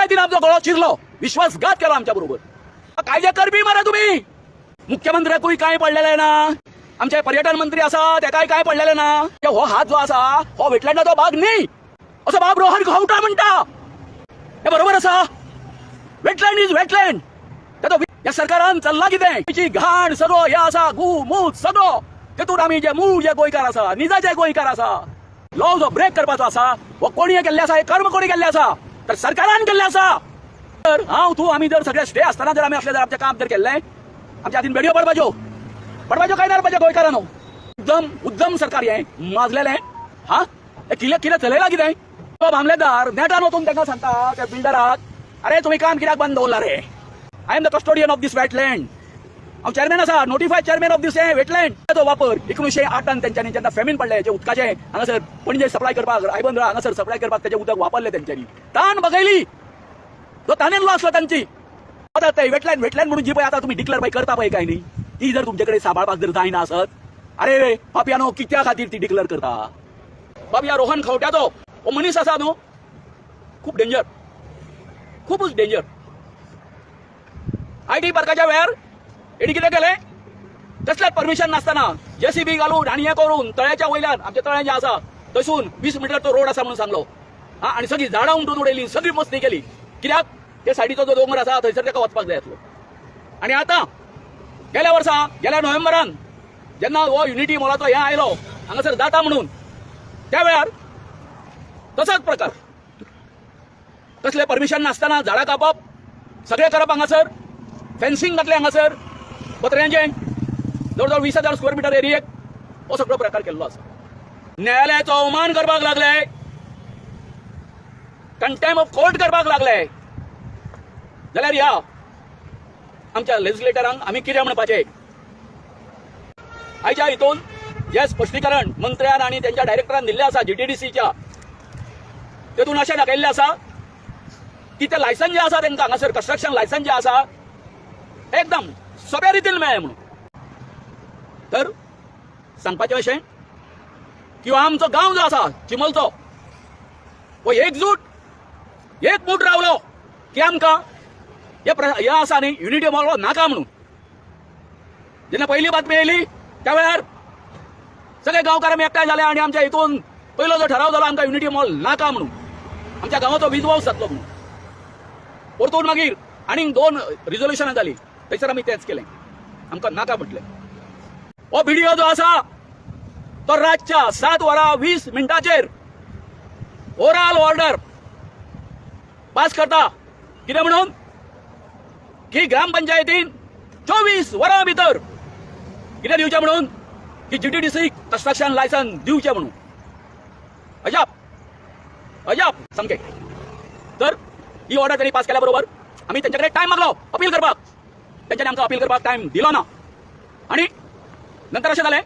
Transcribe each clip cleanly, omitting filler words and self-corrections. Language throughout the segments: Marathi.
आमचा गळो चिरलो, विश्वासघात केला आमच्या बरोबर। कायदे करबी मरे तुम्ही। मुख्यमंत्र्याकूय काय पडलेले ना, आमचे पर्यटन मंत्री असा त्या काय पडलेले ना, हो हात जो असा हो वेटलँडाचो भाग न्ही असं बाब रोहन खवटा म्हणटा। हे बरोबर असा? Wetland is wetland. या सरकारान चल्ला कितें घाण सगळो हे असा गुमूत सगळो तेतून आमी जे मूळ जे गोंयकार असा, निजाचे गोंयकार असा, लॉ जो ब्रेक करपाचो असा वो कोणी केल्ले असा, हे कर्म कोणी केल्ले असा तर सरकारान केल्ले असा। तर हांव तूं आमी जर सगळे स्टे असताना जर आमी असले जर आमचें काम जर केल्लें, आमच्या हातीन बेडयो पडपाच्यो काय ना पडपाचें गोंयकारांनो। उद्दम सरकार हे माजलेलें हा कितें चलयलां कितें? तो मामलेदार नेटान वचून तांकां सांगता त्या बिल्डराक, अरे तुम्ही काम कित्याक बंद दवरला रे? I am the custodian of this wetland. हांव चेअरमॅन असा, notified chairman of this wetland. तो वापर 1908 तेंच्यांनी जेन्ना फेमीन पडले, जे उदकाचे हांगासर पणजे सप्लाय करपाक, आयबंदरा हांगासर सप्लाय करपाक तेजें उदक वापरलें तेंच्यांनी, तान बगयली तो ताणेन लॉ आसलो तांची। आता ते वेटलँड म्हणून जी पळय आता तुम्ही डिक्लेअर पळय करता पळय काय न्ही, ती जर तुमचे कडेन सांबाळपाक जर जायना आसत, अरे रे पापयानो कित्या खातीर ती डिक्लेअर करता? बाबया रोहन खवट्याचो हो मनीस आसा न्हू, खूप डेंजर, खूपच डेंजर। IT पार्काच्या वेळार हेणी कितें केलें, कसलेच परमिशन नासतना JCB घालून आनी हे करून तळ्याच्या वयल्यान आमचे तळें जें आसा थंयसून 20 मिटरचो रोड आसा म्हणून सांगलो हा, आनी सगळी झाडां उमटून उडयली, सगळी मस्ती केली। कित्याक ते सायडीचो जो दोंगर आसा थंयसर ताका वचपाक जाय आसलो। आनी आतां गेल्या नोव्हेंबरान जेन्ना हो युनिटी मॉलाचो हे आयलो हांगासर जाता म्हणून, त्या वेळार तसोच प्रकार, कसले परमिशन नासतना झाडां कापप, सगळे करप, हांगासर फेन्सिंग घातले, हांगासर पत्र्यांचें जवळ 20,000 स्क्वेअर मिटर एरियेक हो सगळो प्रकार केल्लो आसा। न्यायालयाचो अवमान करपाक लागले, कंटेम्प ऑफ कोर्ट करपाक लागले, जाल्यार ह्या आमच्या लेजिस्लेटरांक आमी कितें म्हणपाचें? आयच्या हितून जे स्पश्टीकरण मंत्र्यान आनी त्यांच्या डायरेक्टरान दिल्लें आसा GTDCच्या, तेतून अशें दाखयल्लें आसा की ते लायसन जे आसा तांकां हांगासर कन्स्ट्रक्शन लायसन जे आसा एकदम सोप्या रितीन मेळ्ळें म्हणून। तर सांगपाचें अशें की हो आमचो गांव जो आसा चिमलचो हो एकजूट एकमूट रावलो की आमकां हे आसा न्ही युनिटी मॉल नाका म्हणून। जेन्ना पयली बातमी येयली त्या वेळार सगळे गांवकार आमी एकठांय जाले आनी आमच्या हितून पयलो जो ठराव जालो आमकां युनिटी मॉल नाका म्हणून, आमच्या गांवाचो विजवास जातलो म्हणून। परतून मागीर आनीक 2 रिझोल्युशनां जाली, थंयसर आमी तेंच केलें, आमकां नाका म्हटलें। हो व्हिडिओ जो आसा तो रातच्या 7 वरां 20 मिनटाचेर ओरल ऑर्डर पास करता, कितें म्हणून की ग्रामपंचायतीन 24 वरां भितर कितें दिवचें म्हणून की GTDC कन्स्ट्रक्शन लायसन दिवचें म्हणून। अजाप सामकें। तर ही ऑर्डर त्यांनी पास केल्या बरोबर आमी तेंच्या कडेन टायम मागलो अपील करपाक, तेंच्यांनी आमकां अपील करपाक टायम दिलो ना। आनी नंतर अशें जालें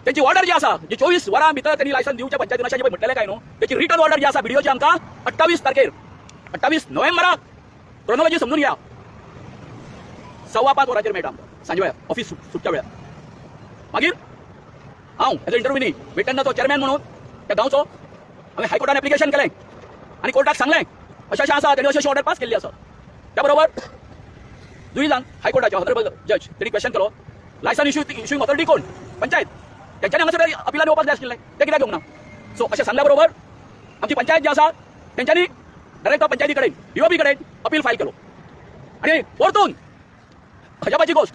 तेंची ऑर्डर जी आसा जी 24 वरां भितर त्यांनी लायसन दिवचें पंचायतीन अशें म्हटलेलें काय न्हू, तेची रिटर्न ऑर्डर जी आसा व्हिडिओची आमकां 28 तारखेर 28 नोव्हेंबराक क्रोनॉलॉजी समजून घ्या 5:15 वरांचेर मेळटा आमकां सांजे वेळार ऑफिस सुटच्या वेळार। मागीर हांव एज अ इंटरव्यूनी वेटलँडाचो चेअरमॅन म्हणून त्या गांवचो हांवें हायकोर्टान एप्लिकेशन केलें आनी कोर्टाक सांगलें अशें आसा, तेणी अशी ऑर्डर पास केल्ली आसा। त्या बरोबर जुईजान हायकोर्टाचे ऑनरेबल जज तेणी क्वेश्चन केलो, लायसन इश्यूइंग ऑथॉरिटी कोण? पंचायत। तेंच्यांनी हांगासर अपिलान येवपाक जाय आशिल्लें, ते कित्याक येवंक ना? सो अशें सांगल्या बरोबर आमची पंचायत जी आसा तेंच्यांनी डायरेक्ट पंचायती कडेन DOP कडेन अपील फायल केलो। आनी परतून अजापाची गोष्ट,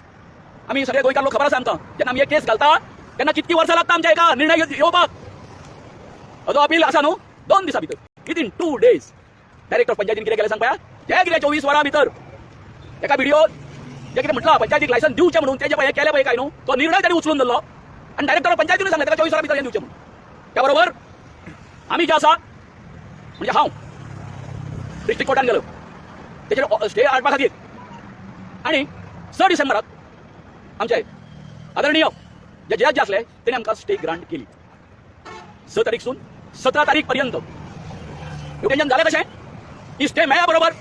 आमी सगळे गोंयकार लोक खबर आसा आमकां, जेन्ना आमी एक केस घालता तेन्ना कितकी वर्सां लागता आमच्या एका निर्णय येवपाक। जो अपील आसा न्हू 2 दिसां भितर, विदिन 2 डेज डायरेक्टर पंचायतीन कितें केलें सांग पळया, जे कितें 24 वरां भितर एका व्हिडिओ जे कितें म्हटलां पंचायतीक लायसन दिवचें म्हणून तेजे पळय केलें पळय काय न्हू, तो निर्णय ताणें उचलून धरलो आनी डायरेक्टर पंचायतीन सांगलें ताका 24 वरां भितर हें दिवचें म्हणून। त्या बरोबर आमी जे आसा म्हणजे हांव डिस्ट्रिक्ट कोर्टान गेलो तेजेर स्टे हाडपा खातीर, आनी 6 डिसेंबराक आमचे आदरणीय जे जज जे आसले तेणी आमकां स्टे ग्रांट केली 6 तारीखसून 17 तारीख पर्यंत। तेंच्यान जालें कशें ही स्टे मेळ्ळ्या बरोबर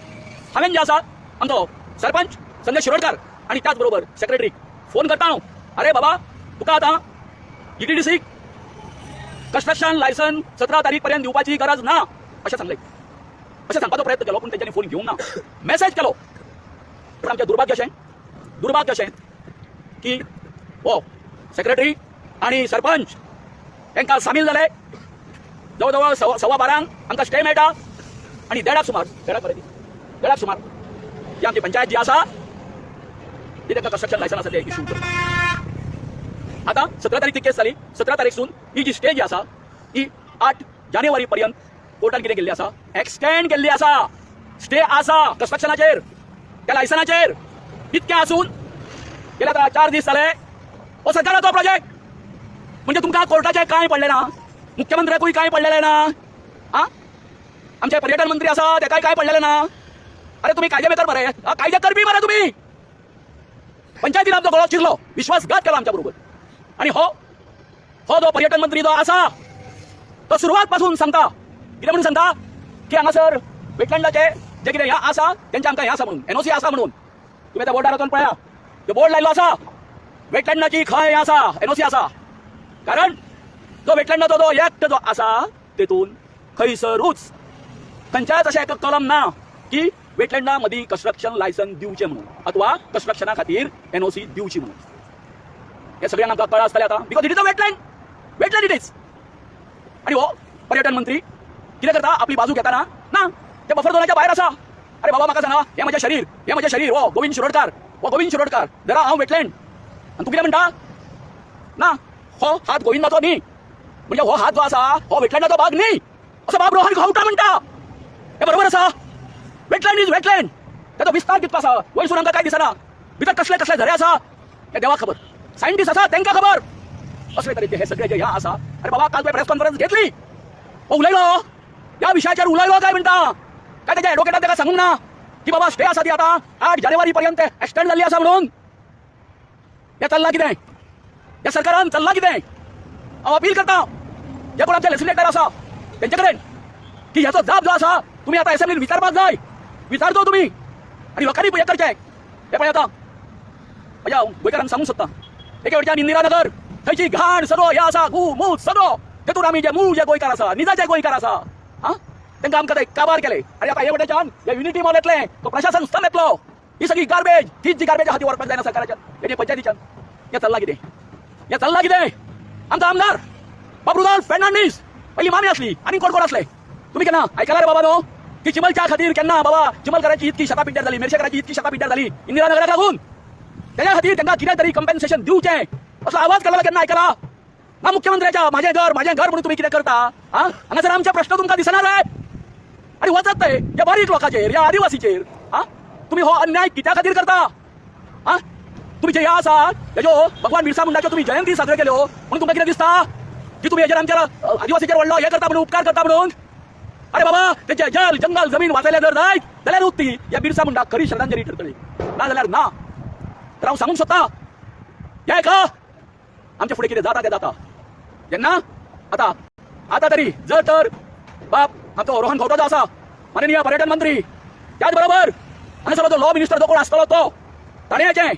हांवें जे आसा आमचो सरपंच संजय शिरोडकार आनी त्याच बरोबर सेक्रेटरीक फोन करता हांव, अरे बाबा तुका आतां GTDC कन्स्ट्रक्शन लायसन 17 तारीख पर्यंत दिवपाची गरज ना अशें सांगलें। अशें सांगपाचो प्रयत्न केलो पूण तेंच्यांनी फोन घेवंक ना मेसेज केलो पण आमचें दुर्भाग्य अशें की हो सेक्रेटरी आनी सरपंच तांकां सामील जाले जवळ जवळ 12:15 आमकां स्टे मेळटा आनी देडाक सुमार जी आमची पंचायत जी आसा ती ताका कन्स्ट्रक्शन लायसन आसा ते इश्यू करता आतां 17 तारीख ती केस जाली 17 तारीखसून ही जी स्टे जी आसा ही 8 जानेवारी पर्यंत कोर्टान कितें केल्ली आसा एक्सटेंड केल्ली आसा स्टे आसा कन्स्ट्रक्शनाचेर त्या लायसनाचेर इतकें आसून गेल्या 4 दीस जाले हो सरकाराचो प्रोजेक्ट म्हणजे तुमकां कोर्टाचें कांय पडलें ना मुख्यमंत्र्याकूय कांय पडलेलें ना आं आमचे पर्यटन मंत्री आसा तेकाय कांय पडलेलें ना अरे तुम्ही कायदे बेकार मरे कायदे करपी मरे तुम्ही पंचायतीन आमचो गळो चिरलो विश्वासघात केलो आमच्या बरोबर आणि हो जो पर्यटन मंत्री जो आसा तो सुरवात पासून सांगता कितें म्हणून सांगता की हांगासर वेटलँडाचे जे कितें ह्या आसा तेंचे आमकां हें आसा म्हणून एनओसी आसा म्हणून तुम्ही त्या बोर्डार वचून पळया तो बोर्ड लायल्लो आसा वेटलँडाची खंय आसा एनओसी आसा कारण जो वेटलँडाचो जो एक्ट जो आसा तेतून खंयसरूच खंयच्याच अशें एक कलम ना की वेटलँडा मदीं कन्स्ट्रक्शन लायसन दिवचें म्हणून अथवा कन्स्ट्रक्शना खातीर एनओसी दिवची म्हणून हे सगळ्यांक आमकां कळ्ळां आसतलें आतां because it is a wetland it is आनी हो पर्यटन मंत्री कितें करता आपली बाजू घेताना ना ते बफर झोनाच्या भायर आसा अरे बाबा म्हाका सांगा हे म्हजें शरीर हो गोविंद शिरोडकार जरा हांव वेटलँड आनी तूं कितें म्हणटा ना हो हात गोविंदाचो न्ही म्हणजे हो हात जो आसा हो वेटलँडाचो भाग न्ही असो बाब रोहन खावटा म्हणटा हे बरोबर आसा वेटलँड इज वेटलँड त्याचो विस्तार कितको आसा वयरसून आमकां कांय दिसना भितर कसले कसले झरे आसा हे देवाक खबर सायंटिस्ट आसा तांकां खबर असले तरेचे हे सगळे जे ह्या आसा अरे बाबा काल तुवें प्रेस कॉन्फरन्स घेतली हो उलयलो ह्या विशयाचेर उलयलो काय म्हणटा काय तेच्या एडवोकेटान ताका सांगूंक ना की बाबा स्टे आसा ती आतां 8 जानेवारी पर्यंत एक्सटेंड जाल्ली आसा म्हणून हे चल्लां कितें या सरकारान चल्लां कितें हांव अपील करता जे कोण आमचे लेजिस्लेटर आसा तेंचे कडेन की ह्याचो जाप जो आसा तुम्ही आता असेंब्लीत विचारपाक जाय विचारतो तुम्ही आणि लोकांनी हे करचें हे पळय आतां म्हज्या गोंयकारांक सांगूंक सोदता एके वटेच्यान इंदिरानगर थंयची घाण सगळो हे आसा मूत सगळो तेतून आमी जे मूळ जे गोंयकार आसा निजाचे गोंयकार आसा हां तांकां आमकां ते काबार केले आनी आतां हे वटेच्यान हे युनिटी मॉल येतले तो प्रशासन स्तंभ येतलो ही सगळी गार्बेज तीच जी गार्बेज हाती व्हरपाक जायना सरकाराच्या तेजे पंचायतीच्यान हे चल्लां कितें आमचो आमदार बाबूलाल फर्नांडीस पहिली मामी असली आणि कोण असले तुम्ही केन्ना आयकला रे बाबा नो की चिमलच्या खातीर केन्ना बाबा चिमलकरांची इतकी शाखा पिड्ड्यार जाली मेरशेकरांची इतकी शाखा पिड्ड्यार झाली इंदिरानगराक लागून त्याच्या खातीर तांकां कितें तरी कंपेन्सेशन दिवचें असलो आवाज केला केन्ना आयकला ना मुख्यमंत्र्याच्या माझे घर म्हणून तुम्ही कितें करता हां हांगासर आमचे प्रश्न तुमकां दिसना रे आणि वचत ते या बारीक लोकांचेर या आदिवासीचेर हां तुम्ही हो अन्याय कित्या खातीर करता हां तुम्ही जे ह्या आसा हेजो भगवान बिरसा मुंडाच्यो तुम्ही जयंती साजरे केल्यो म्हणून तुमकां कितें दिसता की तुम्ही हेजेर आमच्या आदिवासीचेर व्हडलो हे करता म्हणून उपकार करता म्हणून अरे बाबा तेचे जल जंगल जमीन वाचयले जर जायत जाल्यार ती ह्या बिरसा मुंडाक खरी श्रद्धांजली ठरतली ना जाल्यार ना तर हांव सांगूंक सोदता हे का आमच्या फुडें कितें जाता तें जाता जेन्ना आतां तरी जर तर बाप आमचो रोहन खंवटो जो आसा माननीय पर्यटन मंत्री त्याच बरोबर हांगासरलो जो लॉ मिनिस्टर जो कोण आसतलो तो ताणें हेचें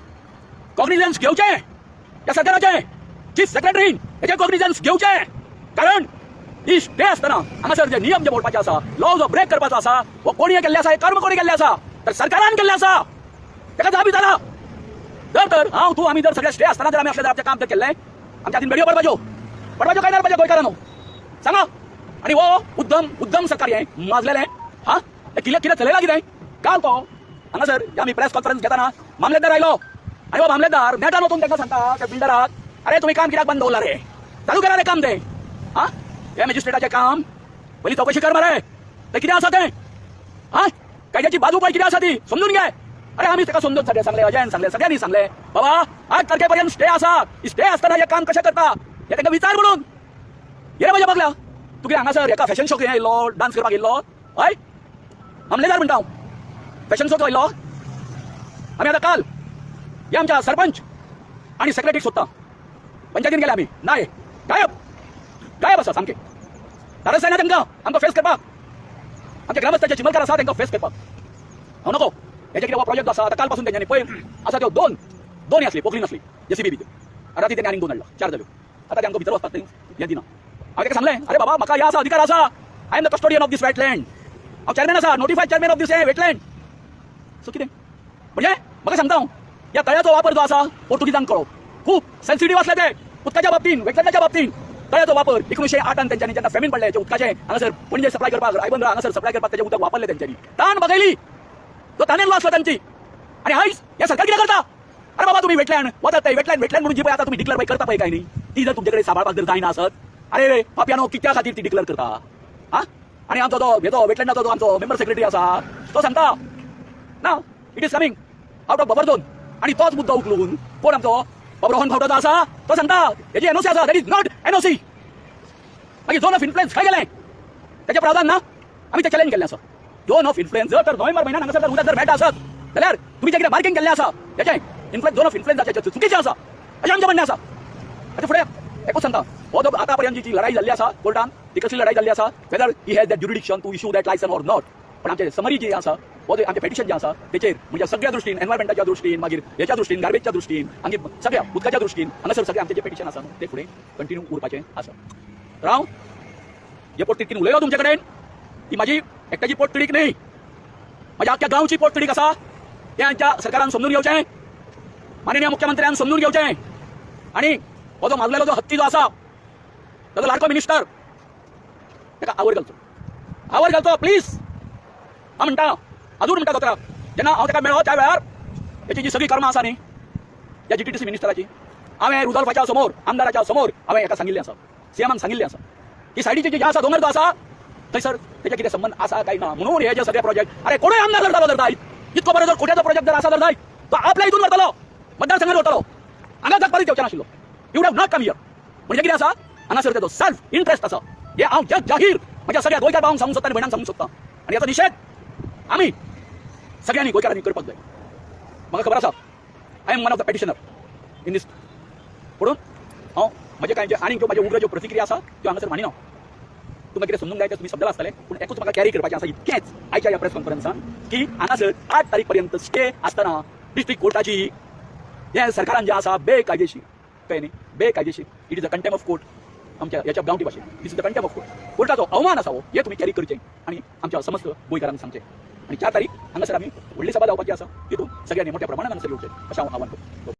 कॉग्निजन्स घेवचें ह्या सरकाराचें चीफ सेक्रेटरीन हेचें कॉग्निजन्स घेवचें कारण ही स्टे आसतना हांगासर जे नियम जे मोडपाचे आसा लॉ जो ब्रेक करपाचो आसा हो कोणीय केल्ले आसा हे कर्म कोणी केल्ले आसा तर सरकारान केल्ले आसा तेका जाबी जाला तर हांव तूं आमी जर सगळे स्टे आसतना जर आमी असले जर आमचें काम जर केल्लें आमच्या हातीन बेडयो पडपाच्यो काय नाडपाच्यो गोंयकारांनो सांगा आनी हो उद्धम सरकार हें माजलेलें हां कितें चलयलां कितें काल तो हांगासर आमी प्रेस कॉन्फरन्स घेताना मामलेदार आयलो आनी हो मामलेदार नेटान वचून तांकां सांगता त्या बिल्डराक अरे तुम्ही काम कित्याक बंद दवरला रे चालू करा रे काम ते हां हे मॅजिस्ट्रेटाचें काम पयलीं चौकशी कर मरे ते कितें आसा तें हां कायद्याची बाजू पळय कितें आसा ती समजून घे अरे आमी ताका समजून सांगले अजयन सांगले सगळ्यांनी सांगले बाबा 8 तारखेपर्यंत स्टे आसा स्टे आसतना हे काम कशें करता हे तांकां विचार म्हणून ये रे म्हज्या बगल्या तूं कितें हांगासर एका फॅशन शोक येयल्लो डान्स करपाक येयल्लो हय मामलेदार म्हणटा हांव फॅशन शोक येयल्लो आमी आतां काल हे आमच्या सरपंच आनी सेक्रेटरीक सोदता पंचायतीन गेले आमी नाय गायब आसा सामके धाडस जायना तांकां आमकां फेस करपाक आमचे ग्रामस्थाचे चिमलकार आसा तांकां फेस करपाक हांव नको हेजे कितें हो प्रोजेक्ट आसा आतां काल पासून तेंच्यांनी पळय आसा त्यो दोन आसली पोखली नासली जेसीबी बी आतां ती तेणी आनीक 2 हाडला 4 जाल्यो आतां तांकां भितर वचपाक हें दिना हांवें ताका सांगलें अरे बाबा म्हाका ह्या असा अधिकार आसा I am the custodian of this wetland हांव चेअरमॅन आसा, notified chairman of this wetland. So कितें म्हणजे म्हाका सांगता हांव, ह्या तळ्याचो वापर जो आसा पोर्तुगीजांक कळो. खूब सेन्सिटिव्ह आसले ते उदकाच्या बाबतींत, वेटलँडाच्या बाबतींत. तळ्याचो वापर 1908 तेंच्यांनी जेन्ना फेमीन पडले उदकाचें हांगासर पणजे सप्लाय करपाक, रायबंदरा हांगासर सप्लाय करपाक तेजें उदक वापरलें तेंच्यांनी. ताण बगयली तो ताणेन आसलो तांची. आनी आयज हे सरकार कितें करता? अरे बाबा तुम्ही वेटलँड वतात ते वेटलँड म्हणून जी पळय आतां तुम्ही डिक्लेअर पळय करता पळय काय न्ही, ती जर तुमचे कडेन सांबाळपाक जर जायना आसत, अरे रे पापियानो कित्या खातीर ती डिक्लेअर करता? हा? आनी आमचो जो हेचो वेटलँडाचो जो आमचो मेंबर सेक्रेटरी आसा तो सांगता ना it is coming out of buffer zone. आणि तोच मुद्दो उखलून कोण आमचो बाब रोहन भावडो जो आसा तो सांगता हेजी एनओसी आसा, दॅट इज नॉट एनओसी. मागीर झोन ऑफ इन्फ्लुएन्स खंय गेलें? तेचे प्रावधान ना. आमी ते चॅलेंज केल्लें आसा. झोन ऑफ इन्फ्लुएन्स जर तर नोव्हेंबर म्हयन्यात हांगासर जर उदक जर मेळटा आसत जाल्यार तुम्ही जे कितें मार्किंग केल्लें आसा तेचें इन्फ्लुएन्स झोन ऑफ इन्फ्लुएन्साचें चुकीचें आसा अशें आमचें म्हणणें आसा. ताचे फुडें एकूच सांगता, हो जो आतां पर्यंत जी लढाई जाल्ली आसा कोर्टान, ती कसली लढाई जाल्ली आसा, whether he has that jurisdiction to issue that licence or not. पण आमचे समरी जी आसा हो जे आमचे पेटिशन जे आसा तेचेर म्हणजे सगळ्या दृश्टीन, एनवायरमेंटाच्या दृश्टीन, मागीर ह्याच्या दृश्टीन, गार्बेजच्या दृश्टीन, आनी सगळ्या उदकाच्या दृश्टीन हांगासर सगळें आमचें जे पेटिशन आसा ते फुडें कंटिन्यू उरपाचें आसा. राव हे पोटतिडकीन उलयलो तुमचे कडेन, ही म्हाजी एकट्याची पोटतिडीक न्ही, म्हाज्या आख्ख्या गांवची पोटतिडीक आसा. तें आमच्या सरकारान समजून घेवचें, माननीय मुख्यमंत्र्यान समजून घेवचें. आनी हो जो मारलेलो जो हत्ती जो आसा ताजो लाडको मिनिस्टर ताका आवर घालचो प्लीज. हांव म्हणटा अजून म्हणटा दोतोराक, जेन्ना हांव ताका मेळ्ळो त्या वेळार तेची जी सगळी कर्मां आसा न्ही त्या GTTC मिनिस्टराची, हांवें रुडॉल्फाच्या समोर, आमदाराच्या समोर हांवें हेका सांगिल्लें आसा, सीएमाक सांगिल्लें आसा की सायडीचे जे आसा दोंगर जो आसा थंयसर तेजे कितें संबंध आसा काय ना. म्हणून हे जे सगळे प्रोजेक्ट, अरे कोणूय आमदार जर जालो जर जायत, इतको बरो जर कोट्याचो प्रोजेक्ट जर आसा जर जायत, तो आपल्या हितून व्हरतलो, मतदारसंघात व्हरतलो, हांगा जग पारीत येवचें नाशिल्लो. You would have not come here. म्हणजे कितें आसा हांगासर तेजो सेल्फ इंट्रस्ट आसा. हे हांव जाहीर म्हणजे सगळ्या गोंयकार भावांक सांगूंक सोदता आनी भयणांक सांगूंक सोदता. आनी हाचो निशेध आमी सगळ्यांनी गोंयकारांनी करपाक जाय. म्हाका खबर आसा I am one of the petitioner in this. म्हणून हांव म्हजे कांय जे आनी ज्यो म्हाज्यो उग्र ज्यो प्रतिक्रिया आसा त्यो हांगासर मानिना. तुमकां कितें समजूंक जाय तें तुमी समजला आसतलें, पूण एकूच म्हाका कॅरी करपाचें आसा इतकेंच आयच्या ह्या प्रेस कॉन्फरन्सान की हांगासर 8 तारीख पर्यंत स्टे आसतना डिस्ट्रिक्ट कोर्टाची हे सरकारान जें आसा बेकायदेशीर, कळ्ळें न्ही, बेकायदेशीर, it is a contempt of court. आमच्या ह्याच्या गांवठी भाशेन this is the contempt of court. कोर्टाचो अवमान आसा हो, हे तुमी कॅरी करचें आनी आमच्या समस्त गोंयकारांक सांगचें. आनी 4 तारीख हांगासर आमी व्हडली सभा जावपाची आसा, तितून सगळ्यांनी मोठ्या प्रमाणात हांगासर येवचें अशें हांव आवाहन करतां.